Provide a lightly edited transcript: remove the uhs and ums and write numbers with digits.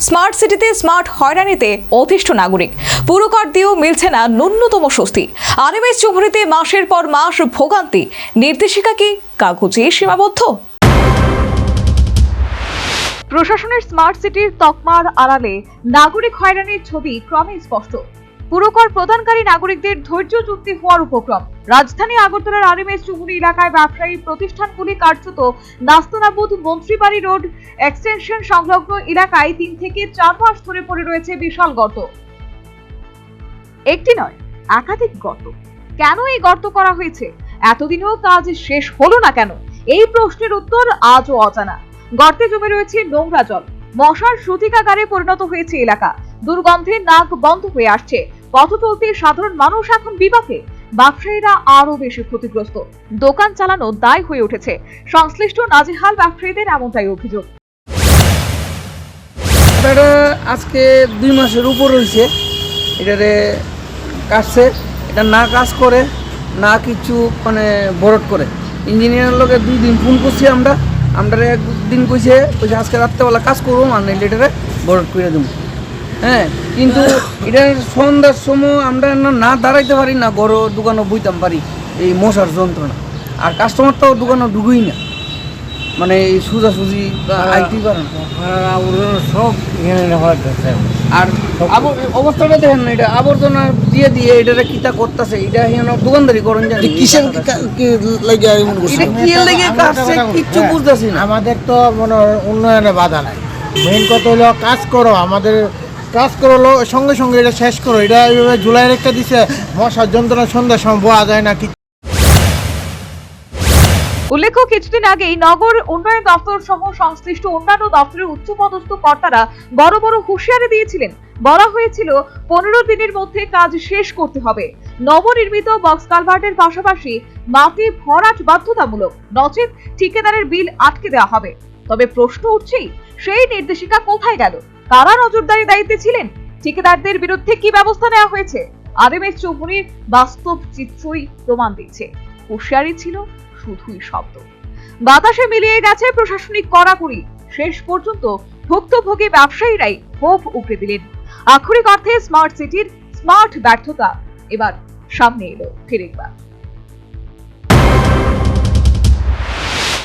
Smart সিটিতে smart হয়রানিতে অতিষ্ঠ নাগরিক, পুরকর দিয়েও মিলছে না ন্যূনতম স্বস্তি। আরএমএস চৌমুহনীতে মাসের পর মাস ভোগান্তি, নির্দেশিকা কি কাগজে সীমাবদ্ধ? প্রশাসনের স্মার্ট সিটির তকমার আড়ালে নাগরিক হয়রানির ছবি ক্রমে স্পষ্ট। পুরকর প্রদানকারী নাগরিকদের ধৈর্য চুক্তি হওয়ার উপক্রম। রাজধানী আগরতলার আরএমএস চৌমুহনী এলাকায় ব্যবসায়ী প্রতিষ্ঠানগুলি কার্যত নাস্তানাবুদ মন্ত্রীবাড়ি রোড এক্সটেনশন সংলগ্ন এলাকায় 3 থেকে 4 মাস ধরে পড়ে রয়েছে বিশাল গর্ত। একটি নয়, একাধিক গর্ত। কেন এই গর্ত করা হয়েছে? এতদিনেও কাজ শেষ হলো না কেন? এই প্রশ্নের উত্তর আজও অজানা। গর্তে জমে রয়েছে নোংরা জল, মশার সূতিকাগারে পরিণত হয়েছে এলাকা। দুর্গন্ধে নাক বন্ধ হয়ে আসছে। পথ চলতে সাধারণ মানুষ এখন বিপাকে, ব্যবসায়ীরা আরো বেশি ক্ষতিগ্রস্ত। দোকান চালানো দায় হয়ে উঠেছে। সংশ্লিষ্ট নাজেহাল ব্যবসায়ীদের এমনটাই অভিযোগ। আজকে 2 মাসের উপর হয়েছে এটারে কাটছে। এটা না কাজ করে না কিছু বরট করে। ইঞ্জিনিয়ারের লোকে 2 দিন ফোন করছি আমরা একদিন কইছে আজকে রাত্রেবেলা কাজ করবো, মানে এটারে বরট করে দেবো। হ্যাঁ, কিন্তু এটার সন্ধ্যার সময় আমরা না দাঁড়াইতে পারি না, ঘরও দোকানও বইতাম পারি এই মশার যন্ত্রণা। আর কাস্টমার তো দোকানও ঢুকুই না, মানে এই সোজাসুজি আইতেই পারে না। সব আর অবস্থাটা দেখেন না, এটা আবর্জনা দিয়ে দিয়ে এটারে কিতা করতেছে, এটা দোকানদারি করেন জানি কিসের লাগে কাটছে কিচ্ছু বুঝতেছি না। আমাদের তো উন্নয়নে বাধা নাই। মেইন কথা হলো কাজ করো, আমাদের কাজ করলো সঙ্গে সঙ্গে এটা শেষ করো। এটা এইভাবে জুলাই রেখে দিছে, মশার যন্ত্রণা সন্ধ্যার সময় বোয়া যায় না। উল্লেখ্য, কিছুদিন আগেই নগর উন্নয়ন দপ্তর সহ সংশ্লিষ্ট অন্যান্য দপ্তরের উচ্চপদস্থ কর্তারা বড় বড় হুঁশিয়ারি দিয়েছিলেন। বলা হয়েছিল 15 দিনের মধ্যে কাজ শেষ করতে হবে। নবনির্মিত বক্স কালভার্টের পাশাপাশি মাটি ভরাট বাধ্যতামূলক, নচেত ঠিকাদারের বিল আটকে দেওয়া হবে। তবে প্রশ্ন উঠছেই, সেই নির্দেশিকা কোথায় গেল? কারা নজরদারি দায়িত্বে ছিলেন? ঠিকাদারদের বিরুদ্ধে কি ব্যবস্থা নেওয়া হয়েছে? আরএমএস চৌমুহনীর বাস্তব চিত্রই প্রমাণ দিচ্ছে হুঁশিয়ারি ছিল শুধুই শব্দ। বাতাসে মিলিয়ে গেছে প্রশাসনিক কড়াকড়ি। শেষ পর্যন্ত ভুক্তভোগী ব্যবসায়ীরাই ক্ষোভ উগরে দিলেন। আক্ষরিক অর্থে স্মার্ট সিটির স্মার্ট ব্যর্থতা এবার সামনে এলো ফিরে একবার।